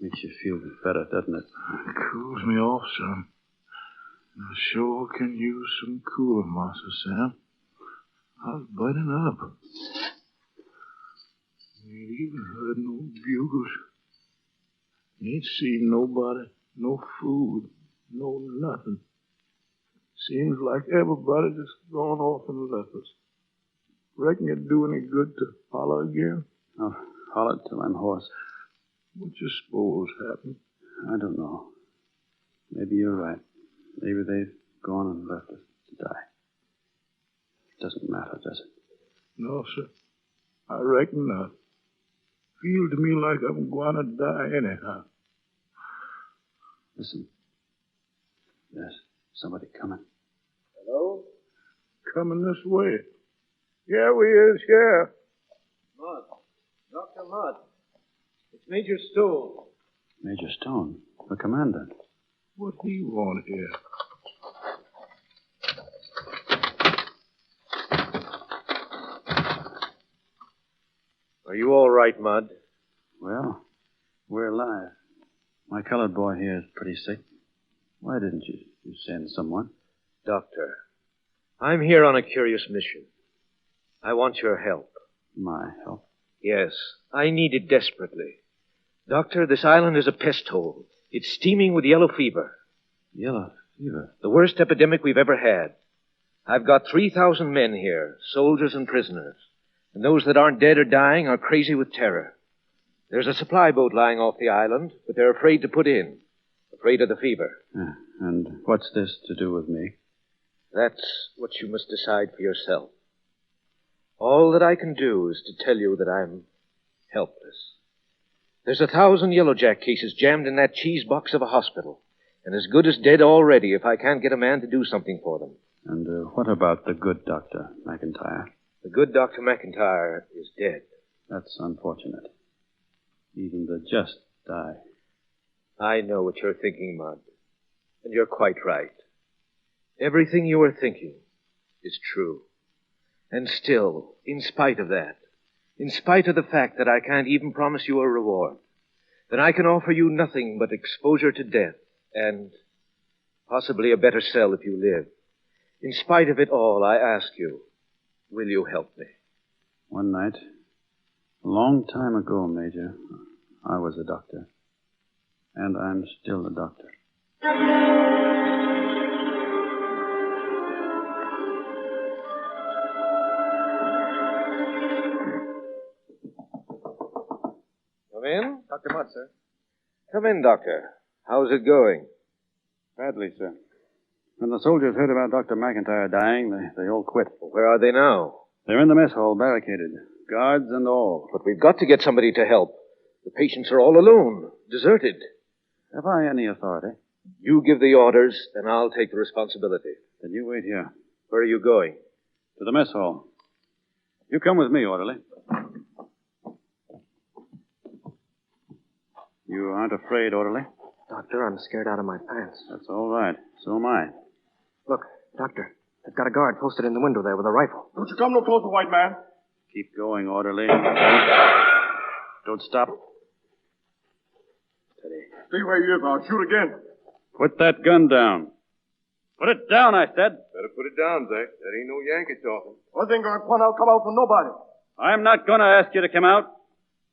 Makes you feel better, doesn't it? It cools me off some. I sure can use some cooling, Master Sam. I was burning up. Ain't even heard no bugles. Ain't seen nobody, no food, no nothing. Seems like everybody just gone off and left us. Reckon it'd do any good to holler again? I'll holler till I'm hoarse. What you suppose happened? I don't know. Maybe you're right. Maybe they've gone and left us to die. It doesn't matter, does it? No, sir. I reckon not. Feel to me like I'm going to die anyhow. Listen. There's somebody coming. Hello? Coming this way. Yeah, we is, yeah. Mudd. Dr. Mudd. It's Major Stone. Major Stone, the commandant. What do you want here? Are you all right, Mudd? Well, we're alive. My colored boy here is pretty sick. Why didn't you send someone? Doctor, I'm here on a curious mission. I want your help. My help? Yes, I need it desperately. Doctor, this island is a pest hole. It's steaming with yellow fever. Yellow fever? The worst epidemic we've ever had. I've got 3,000 men here, soldiers and prisoners. And those that aren't dead or dying are crazy with terror. There's a supply boat lying off the island, but they're afraid to put in. Afraid of the fever. And what's this to do with me? That's what you must decide for yourself. All that I can do is to tell you that I'm helpless. There's 1,000 yellowjack cases jammed in that cheese box of a hospital, and as good as dead already if I can't get a man to do something for them. And what about the good Dr. McIntyre? The good Dr. McIntyre is dead. That's unfortunate. Even the just die. I know what you're thinking, Mudd, and you're quite right. Everything you are thinking is true. And still, in spite of that, In spite of the fact that I can't even promise you a reward, then I can offer you nothing but exposure to death and possibly a better cell if you live. In spite of it all, I ask you, will you help me? One night, a long time ago, Major, I was a doctor. And I'm still a doctor. Come in? Dr. Mudd, sir. Come in, Doctor. How's it going? Badly, sir. When the soldiers heard about Dr. McIntyre dying, they all quit. Well, where are they now? They're in the mess hall, barricaded. Guards and all. But we've got to get somebody to help. The patients are all alone, deserted. Have I any authority? You give the orders, and I'll take the responsibility. Then you wait here. Where are you going? To the mess hall. You come with me, orderly. You aren't afraid, orderly? Doctor, I'm scared out of my pants. That's all right. So am I. Look, Doctor, they've got a guard posted in the window there with a rifle. Don't you come no closer, white man. Keep going, orderly. Don't stop. Steady. Stay where you is, or I'll shoot again. Put that gun down. Put it down, I said. Better put it down, Zach. That ain't no Yankee talking. I ain't gonna come out for nobody. I'm not going to ask you to come out,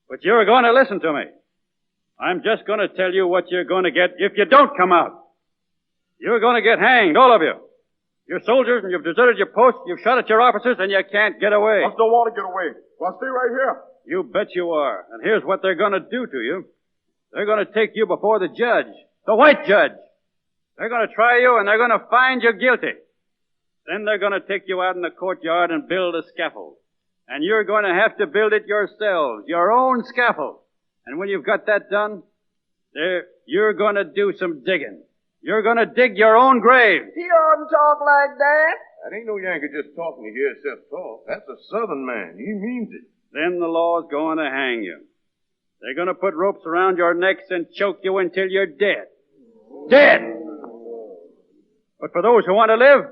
but you're going to listen to me. I'm just going to tell you what you're going to get if you don't come out. You're going to get hanged, all of you. You're soldiers and you've deserted your post, you've shot at your officers, and you can't get away. I don't want to get away. Well, I'll stay right here. You bet you are. And here's what they're going to do to you. They're going to take you before the judge, the white judge. They're going to try you and they're going to find you guilty. Then they're going to take you out in the courtyard and build a scaffold. And you're going to have to build it yourselves, your own scaffold. And when you've got that done, you're going to do some digging. You're going to dig your own grave. He oughtn't talk like that. That ain't no Yankee just talking to hear himself talk. That's a Southern man. He means it. Then the law's going to hang you. They're going to put ropes around your necks and choke you until you're dead. Dead! But for those who want to live,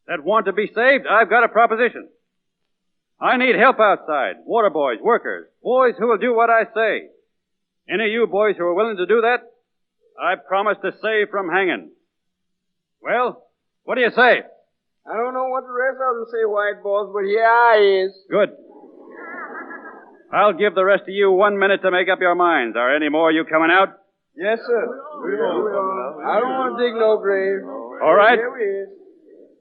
that want to be saved, I've got a proposition. I need help outside. Water boys, workers, boys who will do what I say. Any of you boys who are willing to do that, I promise to save from hanging. Well, what do you say? I don't know what the rest of them say, white boys, but here I is. Good. I'll give the rest of you 1 minute to make up your minds. Are any more of you coming out? Yes, sir. I don't want to dig no grave. All right. Here we is.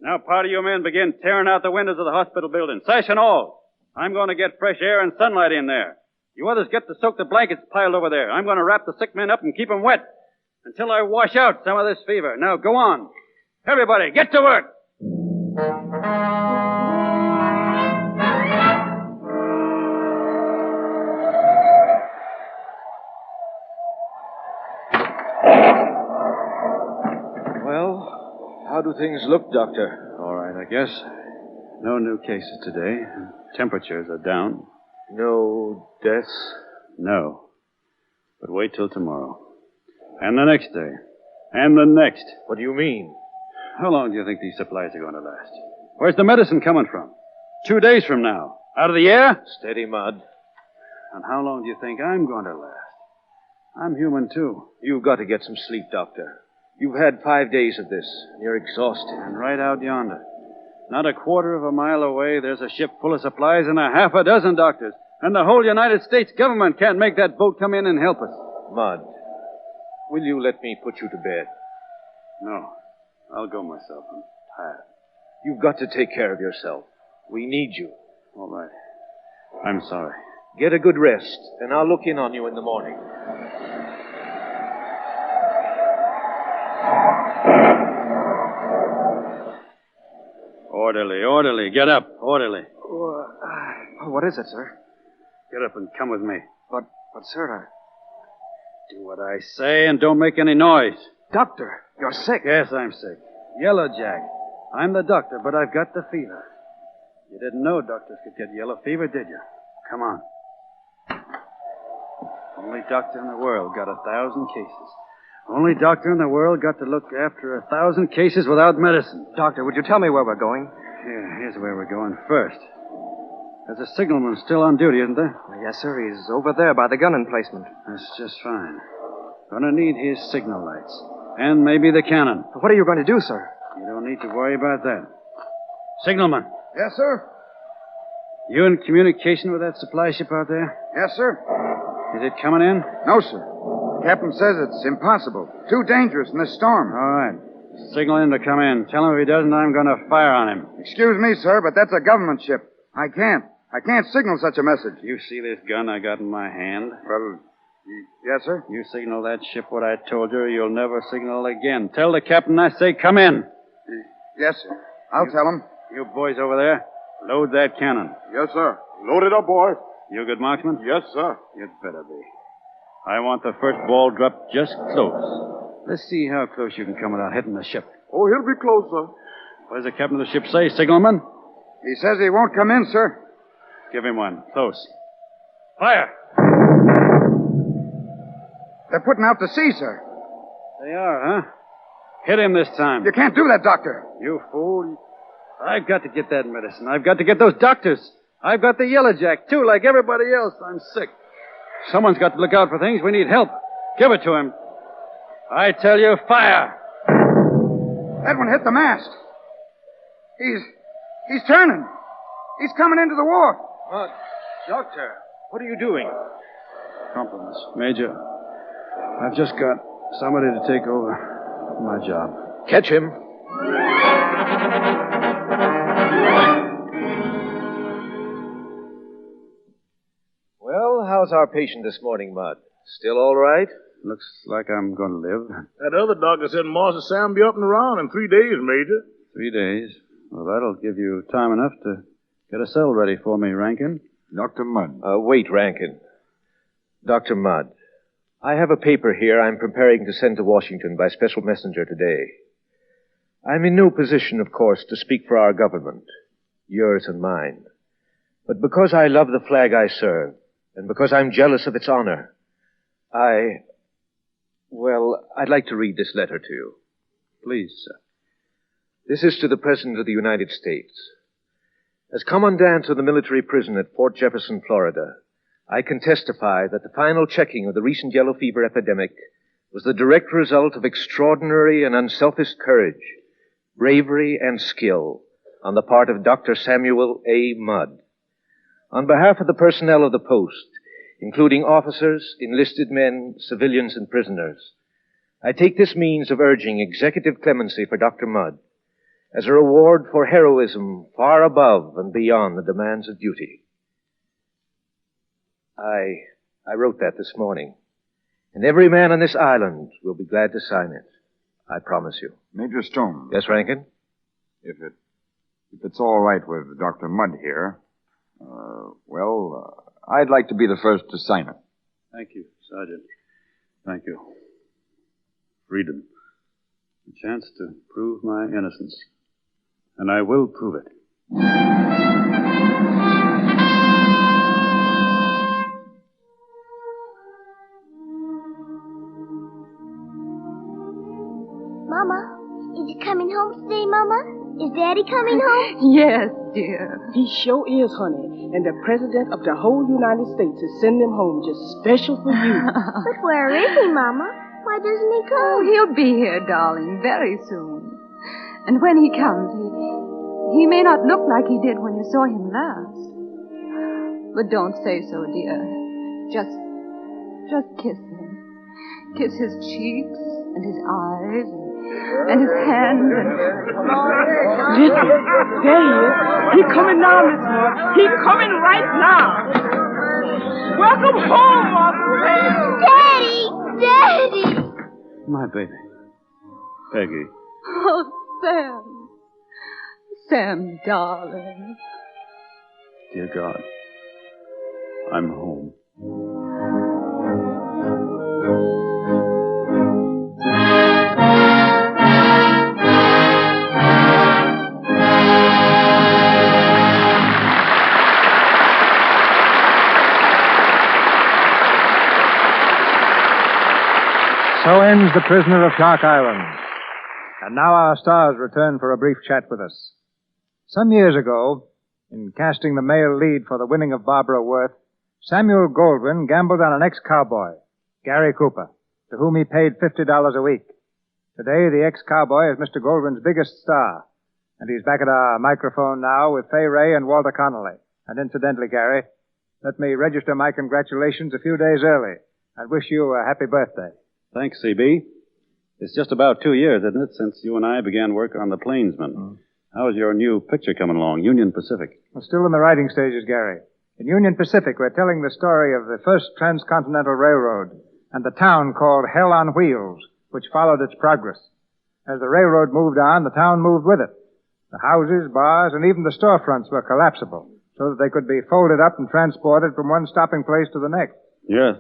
Now, part of you men begin tearing out the windows of the hospital building, sash and all. I'm going to get fresh air and sunlight in there. You others get to soak the blankets piled over there. I'm going to wrap the sick men up and keep them wet until I wash out some of this fever. Now, go on. Everybody, get to work. Well, how do things look, Doctor? All right, I guess. No new cases today. Temperatures are down. No deaths? No. But wait till tomorrow. And the next day. And the next. What do you mean? How long do you think these supplies are going to last? Where's the medicine coming from? 2 days from now. Out of the air? Steady, Mud. And how long do you think I'm going to last? I'm human, too. You've got to get some sleep, Doctor. You've had 5 days of this, and you're exhausted. And right out yonder, not a quarter of a mile away, there's a ship full of supplies and a half a dozen doctors. And the whole United States government can't make that boat come in and help us. Mud, will you let me put you to bed? No. I'll go myself. I'm tired. You've got to take care of yourself. We need you. All right. I'm sorry. Get a good rest, and I'll look in on you in the morning. Orderly. Get up. Orderly. What is it, sir? Get up and come with me. But sir, Do what I say and don't make any noise. Doctor, you're sick. Yes, I'm sick. Yellow Jack. I'm the doctor, but I've got the fever. You didn't know doctors could get yellow fever, did you? Come on. Only doctor in the world got 1,000 cases. Only doctor in the world got to look after 1,000 cases without medicine. Doctor, would you tell me where we're going? Here's where we're going first. There's a signalman still on duty, isn't there? Yes, sir. He's over there by the gun emplacement. That's just fine. Gonna need his signal lights. And maybe the cannon. What are you going to do, sir? You don't need to worry about that. Signalman, Yes, sir. you in communication with that supply ship out there? Yes, sir. Is it coming in? No, sir. The captain says it's impossible. Too dangerous in this storm. All right. Signal him to come in. Tell him if he doesn't, I'm going to fire on him. Excuse me, sir, but that's a government ship. I can't signal such a message. You see this gun I got in my hand? Well, yes, sir. You signal that ship what I told you, or you'll never signal again. Tell the captain I say come in. Yes, sir. I'll tell him. You boys over there, load that cannon. Yes, sir. Load it up, boys. You a good marksman? Yes, sir. You'd better be. I want the first ball dropped just close. Let's see how close you can come without hitting the ship. Oh, he'll be close, sir. What does the captain of the ship say, signalman? He says he won't come in, sir. Give him one. Close. Fire! They're putting out to sea, sir. They are, huh? Hit him this time. You can't do that, Doctor. You fool. I've got to get that medicine. I've got to get those doctors. I've got the yellow jack, too, like everybody else. I'm sick. Someone's got to look out for things. We need help. Give it to him. I tell you, fire! That one hit the mast. He's turning. He's coming into the wharf. Doctor, what are you doing? Compliments. Major, I've just got somebody to take over my job. Catch him. Well, how's our patient this morning, Mud? Still all right? Looks like I'm going to live. That other doctor said Master Sam be up and around in 3 days, Major. 3 days. Well, that'll give you time enough to get a cell ready for me, Rankin. Dr. Mudd. Wait, Rankin. Dr. Mudd, I have a paper here I'm preparing to send to Washington by special messenger today. I'm in no position, of course, to speak for our government, yours and mine. But because I love the flag I serve, and because I'm jealous of its honor, I'd like to read this letter to you. Please, sir. This is to the President of the United States. As Commandant of the military prison at Fort Jefferson, Florida, I can testify that the final checking of the recent yellow fever epidemic was the direct result of extraordinary and unselfish courage, bravery, and skill on the part of Dr. Samuel A. Mudd. On behalf of the personnel of the post, including officers, enlisted men, civilians, and prisoners, I take this means of urging executive clemency for Dr. Mudd as a reward for heroism far above and beyond the demands of duty. I wrote that this morning, and every man on this island will be glad to sign it. I promise you. Major Stone. Yes, Rankin? If it's all right with Dr. Mudd here, I'd like to be the first to sign it. Thank you, Sergeant. Thank you. Freedom. A chance to prove my innocence. And I will prove it. Mama, is he coming home today, Mama? Is Daddy coming home? Yes, dear. He sure is, honey. And the President of the whole United States is sending him home just special for you. But where is he, Mama? Why doesn't he come? Oh, he'll be here, darling, very soon. And when he comes, he may not look like he did when you saw him last. But don't say so, dear. Just kiss him. Kiss his cheeks and his eyes and his hands and... Listen, there he is. He coming now, Miss Moore. He coming right now. Welcome home, Master. Daddy! My baby. Peggy. Oh, Sam. Sam, darling. Dear God. I'm home. So ends The Prisoner of Shark Island. And now our stars return for a brief chat with us. Some years ago, In casting the male lead for the winning of Barbara Worth, Samuel Goldwyn gambled on an ex-cowboy, Gary Cooper, to whom he paid $50 a week. Today, the ex-cowboy is Mr. Goldwyn's biggest star, and he's back at our microphone now with Fay Ray and Walter Connolly. And incidentally, Gary, let me register my congratulations a few days early and wish you a happy birthday. Thanks, CB. It's just about 2 years, isn't it, since you and I began work on The Plainsman. How's your new picture coming along, Union Pacific? We're still in the writing stages, Gary. In Union Pacific, we're telling the story of the first transcontinental railroad and the town called Hell on Wheels, which followed its progress. As the railroad moved on, the town moved with it. The houses, bars, and even the storefronts were collapsible, so that they could be folded up and transported from one stopping place to the next. Yes.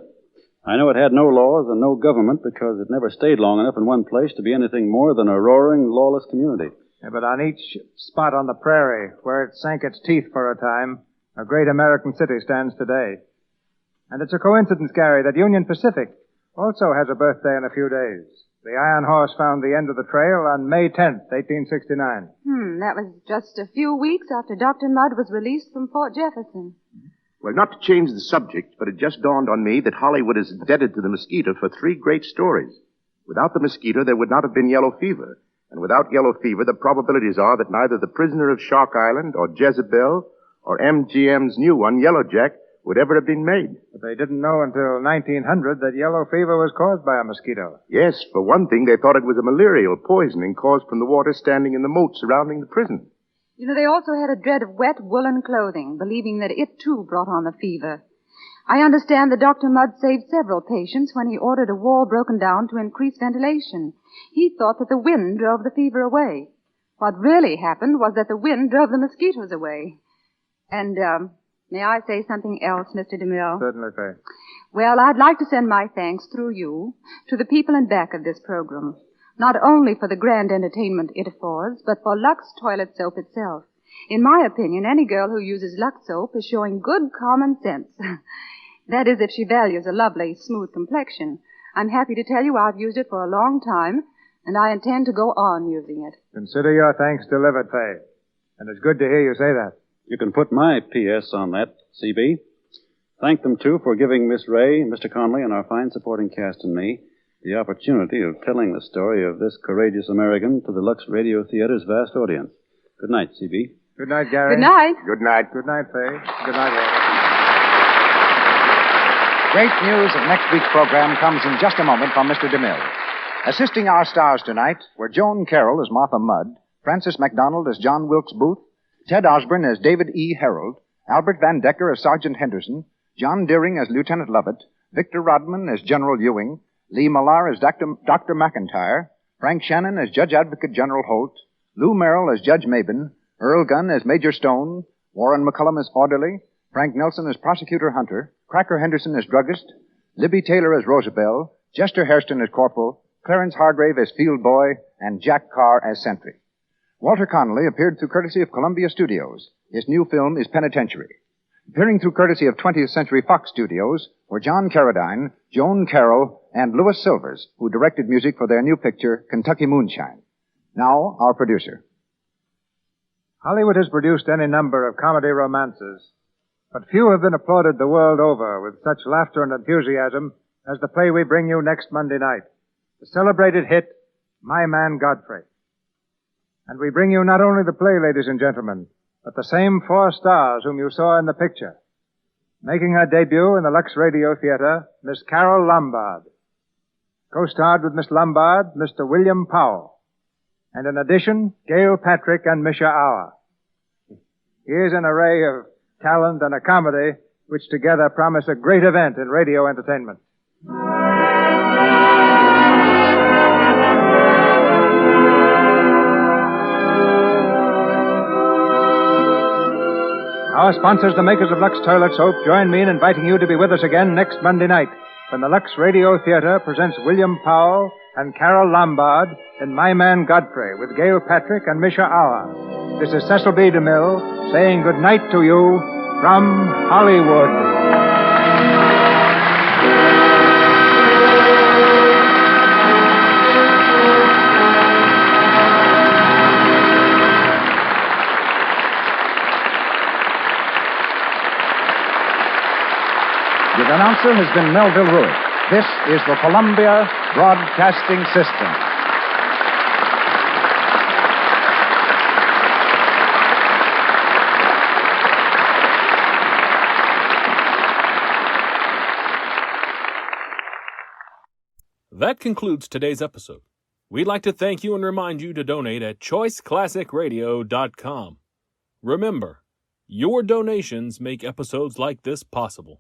I know it had no laws and no government because it never stayed long enough in one place to be anything more than a roaring, lawless community. Yeah, but on each spot on the prairie, where it sank its teeth for a time, a great American city stands today. And it's a coincidence, Gary, that Union Pacific also has a birthday in a few days. The Iron Horse found the end of the trail on May 10th, 1869. That was just a few weeks after Dr. Mudd was released from Fort Jefferson. Well, not to change the subject, but it just dawned on me that Hollywood is indebted to the mosquito for 3 great stories. Without the mosquito, there would not have been yellow fever. And without yellow fever, the probabilities are that neither the Prisoner of Shark Island or Jezebel or MGM's new one, Yellow Jack, would ever have been made. But they didn't know until 1900 that yellow fever was caused by a mosquito. Yes, for one thing, they thought it was a malarial poisoning caused from the water standing in the moat surrounding the prison. You know, they also had a dread of wet woolen clothing, believing that it, too, brought on the fever. I understand that Dr. Mudd saved several patients when he ordered a wall broken down to increase ventilation. He thought that the wind drove the fever away. What really happened was that the wind drove the mosquitoes away. And, may I say something else, Mr. DeMille? Certainly, Fay. Well, I'd like to send my thanks through you to the people in back of this program, not only for the grand entertainment it affords, but for Lux Toilet Soap itself. In my opinion, any girl who uses Lux Soap is showing good common sense. That is, if she values a lovely, smooth complexion. I'm happy to tell you I've used it for a long time, and I intend to go on using it. Consider your thanks delivered, Fay. And it's good to hear you say that. You can put my P.S. on that, CB. Thank them, too, for giving Miss Ray, Mr. Connolly, and our fine supporting cast and me the opportunity of telling the story of this courageous American to the Lux Radio Theater's vast audience. Good night, CB. Good night, Gary. Good night. Good night. Good night, Fay. Good night, Walter. Great news of next week's program comes in just a moment from Mr. DeMille. Assisting our stars tonight were Joan Carroll as Martha Mudd, Francis MacDonald as John Wilkes Booth, Ted Osborne as David E. Herold, Albert Van Decker as Sergeant Henderson, John Deering as Lieutenant Lovett, Victor Rodman as General Ewing, Lee Millar as Dr. McIntyre, Frank Shannon as Judge Advocate General Holt, Lou Merrill as Judge Mabin, Earl Gunn as Major Stone, Warren McCullum as Orderly, Frank Nelson as Prosecutor Hunter, Cracker Henderson as Druggist, Libby Taylor as Rosabelle, Jester Hairston as Corporal, Clarence Hargrave as Field Boy, and Jack Carr as Sentry. Walter Connolly appeared through courtesy of Columbia Studios. His new film is Penitentiary. Appearing through courtesy of 20th Century Fox Studios were John Carradine, Joan Carroll, and Louis Silvers, who directed music for their new picture, Kentucky Moonshine. Now, our producer. Hollywood has produced any number of comedy romances, but few have been applauded the world over with such laughter and enthusiasm as the play we bring you next Monday night, the celebrated hit, My Man Godfrey. And we bring you not only the play, ladies and gentlemen, but the same 4 stars whom you saw in the picture. Making her debut in the Lux Radio Theater, Miss Carol Lombard. Co-starred with Miss Lombard, Mr. William Powell. And in addition, Gail Patrick and Misha Auer. Here's an array of talent and a comedy which together promise a great event in radio entertainment. Our sponsors, the makers of Lux Toilet Soap, join me in inviting you to be with us again next Monday night when the Lux Radio Theater presents William Powell and Carol Lombard in My Man Godfrey with Gail Patrick and Misha Auer. This is Cecil B. DeMille saying good night to you from Hollywood. Your announcer has been Melville Ruick. This is the Columbia Broadcasting System. That concludes today's episode. We'd like to thank you and remind you to donate at choiceclassicradio.com. Remember, your donations make episodes like this possible.